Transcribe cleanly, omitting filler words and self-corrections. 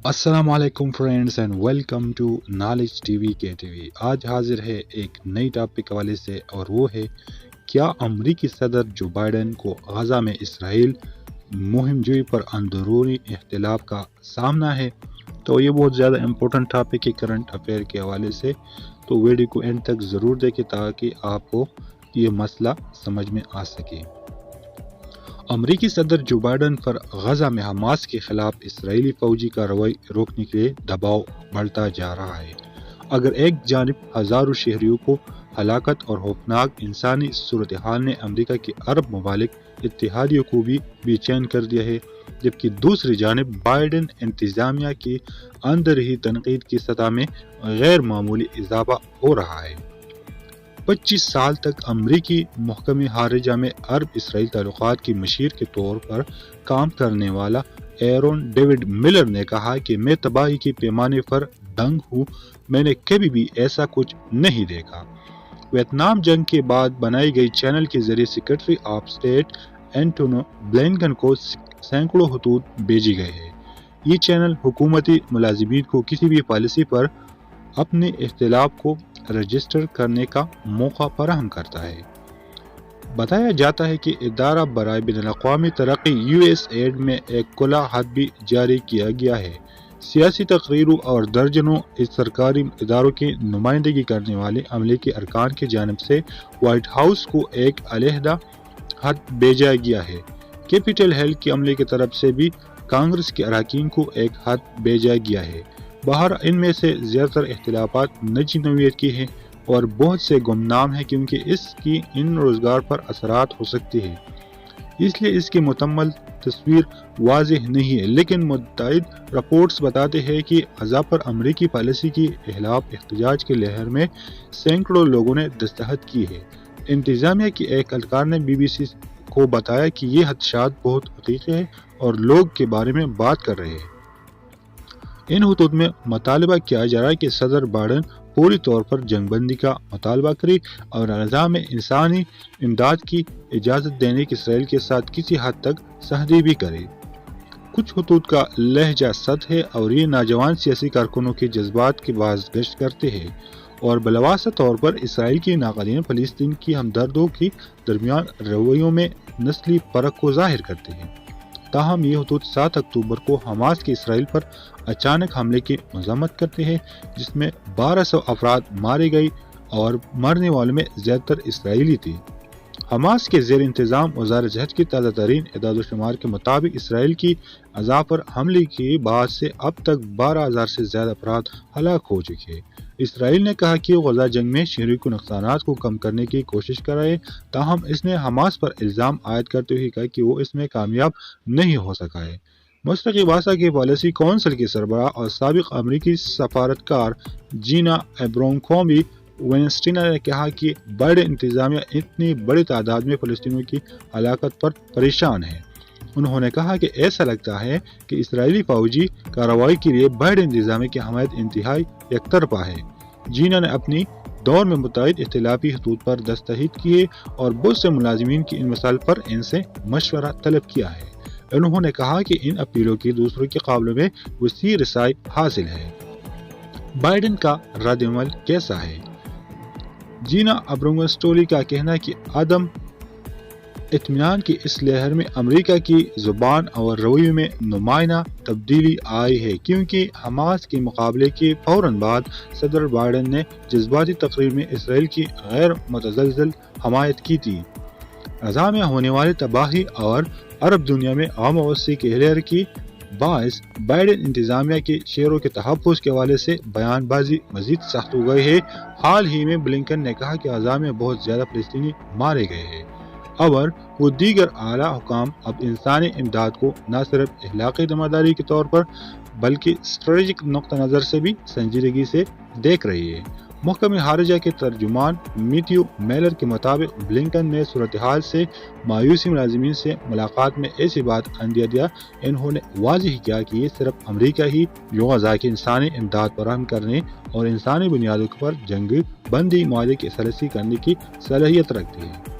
السلام علیکم friends and welcome to knowledge T V کے ٹی وی۔ آج حاضر ہے ایک نئی ٹاپک حوالے سے، اور وہ ہے کیا امریکی صدر جو بائیڈن کو غزہ میں اسرائیل مہم جوئی پر اندرونی اختلاف کا سامنا ہے۔ تو یہ بہت زیادہ امپورٹنٹ ٹاپک ہے کرنٹ افیئر کے حوالے سے، تو ویڈیو کو اینڈ تک ضرور دیکھیں تاکہ آپ کو یہ مسئلہ سمجھ میں آ سکے۔ امریکی صدر جو بائیڈن پر غزہ میں حماس کے خلاف اسرائیلی فوجی کارروائی روکنے کے لیے دباؤ بڑھتا جا رہا ہے۔ اگر ایک جانب ہزاروں شہریوں کو ہلاکت اور خوفناک انسانی صورتحال نے امریکہ کے عرب ممالک اتحادیوں کو بھی بے چین کر دیا ہے، جبکہ دوسری جانب بائیڈن انتظامیہ کے اندر ہی تنقید کی سطح میں غیر معمولی اضافہ ہو رہا ہے۔ 25 سال تک امریکی محکمہ خارجہ میں عرب اسرائیل تعلقات کی مشیر کے طور پر کام کرنے والا ایرون ڈیوڈ ملر نے کہا کہ میں تباہی کے پیمانے پر دنگ ہوں، میں نے کبھی بھی ایسا کچھ نہیں دیکھا۔ ویتنام جنگ کے بعد بنائی گئی چینل کے ذریعے secretary of state Antony Blinken کو سینکڑوں خطوط بھیجے گئے ہیں۔ یہ چینل حکومتی ملازمین کو کسی بھی پالیسی پر اپنے اختلاف کو رجسٹر کرنے کا موقع فراہم کرتا ہے۔ بتایا جاتا ہے کہ ادارہ برائے بین الاقوامی ترقی یو ایس ایڈ میں ایک کھلا خط بھی جاری کیا گیا ہے۔ سیاسی تقریروں اور درجنوں سرکاری اداروں کی نمائندگی کرنے والے عملے کے ارکان کی جانب سے وائٹ ہاؤس کو ایک علیحدہ خط بھیجا گیا ہے۔ کیپٹل ہل کے عملے کی طرف سے بھی کانگریس کے اراکین کو ایک خط بھیجا گیا ہے۔ باہر ان میں سے زیادہ تر اختلافات نجی نوعیت کی ہیں اور بہت سے گمنام ہیں کیونکہ اس کی ان روزگار پر اثرات ہو سکتی ہے، اس لیے اس کی مکمل تصویر واضح نہیں ہے، لیکن متعدد رپورٹس بتاتے ہیں کہ غزہ پر امریکی پالیسی کی خلاف احتجاج کی لہر میں سینکڑوں لوگوں نے دستخط کی ہے۔ انتظامیہ کے ایک اہلکار نے بی بی سی کو بتایا کہ یہ خدشات بہت حقیقی ہیں اور لوگ کے بارے میں بات کر رہے ہیں۔ ان خطوط میں مطالبہ کیا جا رہا ہے کہ صدر بائیڈن پوری طور پر جنگ بندی کا مطالبہ کرے اور غزہ میں انسانی امداد کی اجازت دینے کی اسرائیل کے ساتھ کسی حد تک سہدی بھی کرے۔ کچھ خطوط کا لہجہ سخت ہے اور یہ نوجوان سیاسی کارکنوں کے جذبات کی بازگشت کرتے ہیں اور بلاواسطہ طور پر اسرائیل کی ناقدین فلسطین کی ہمدردوں کے درمیان رویوں میں نسلی فرق کو ظاہر کرتے ہیں۔ تاہم یہ خطوط 7 اکتوبر کو حماس کے اسرائیل پر اچانک حملے کی مذمت کرتے ہیں، جس میں 1200 افراد مارے گئے اور مرنے والوں میں زیادہ تر اسرائیلی تھے۔ حماس کے زیر انتظام وزارت صحت کی تازہ ترین اعداد و شمار کے مطابق اسرائیل کی غزہ پر حملے کے بعد سے اب تک 12,000 سے زیادہ افراد ہلاک ہو چکے ہیں۔ اسرائیل نے کہا کہ وہ غزہ جنگ میں شہریوں کے نقصانات کو کم کرنے کی کوشش کر رہے ہیں، تاہم اس نے حماس پر الزام عائد کرتے ہوئے کہا کہ وہ اس میں کامیاب نہیں ہو سکا ہے۔ مشرق وسطی کی پالیسی کونسل کے سربراہ اور سابق امریکی سفارتکار جینا ایبرامکومی وینسٹین نے کہا کہ بائیڈن انتظامیہ اتنی بڑی تعداد میں فلسطینیوں کی ہلاکت پر پریشان ہے۔ انہوں نے کہا کہ ایسا لگتا ہے کہ اسرائیلی فوجی کارروائی کے لیے بائیڈن انتظامیہ کی حمایت انتہائی یک طرفہ ہے۔ جینا نے اپنی دور میں متعدد اختلافی خطوط پر دستخط کیے اور بہت سے ملازمین کی ان مسائل پر ان سے مشورہ طلب کیا ہے۔ انہوں نے کہا کہ ان اپیلوں کی دوسروں کے مقابلے میں وسیع رسائی حاصل ہے۔ بائیڈن کا رد عمل کیسا ہے؟ جینا ابرامسٹولی کا کہنا ہے کہ عدم اطمینان کی اس لہر میں امریکہ کی زبان اور رویے میں نمایاں تبدیلی آئی ہے، کیونکہ حماس کے مقابلے کے فوراً بعد صدر بائیڈن نے جذباتی تقریر میں اسرائیل کی غیر متزلزل حمایت کی تھی۔ غزہ میں ہونے والی تباہی اور عرب دنیا میں عام وسیع کی لہر کی باعث بائیڈن انتظامیہ کے شہریوں کے تحفظ کے حوالے سے بیان بازی مزید سخت ہو گئی ہے۔ حال ہی میں بلنکن نے کہا کہ غزہ میں بہت زیادہ فلسطینی مارے گئے ہیں، اور وہ دیگر اعلیٰ حکام اب انسانی امداد کو نہ صرف اخلاقی ذمہ داری کے طور پر بلکہ اسٹریٹجک نقطہ نظر سے بھی سنجیدگی سے دیکھ رہی ہے۔ محکمہ خارجہ کے ترجمان میتھیو میلر کے مطابق بلنکن نے صورتحال سے مایوسی ملازمین سے ملاقات میں ایسی بات اندیا دیا۔ انہوں نے واضح کیا کہ یہ صرف امریکہ ہی جو غزہ کی انسانی امداد فراہم کرنے اور انسانی بنیادوں پر جنگ بندی معاہدے کی ثلاثی کرنے کی صلاحیت رکھتی ہے۔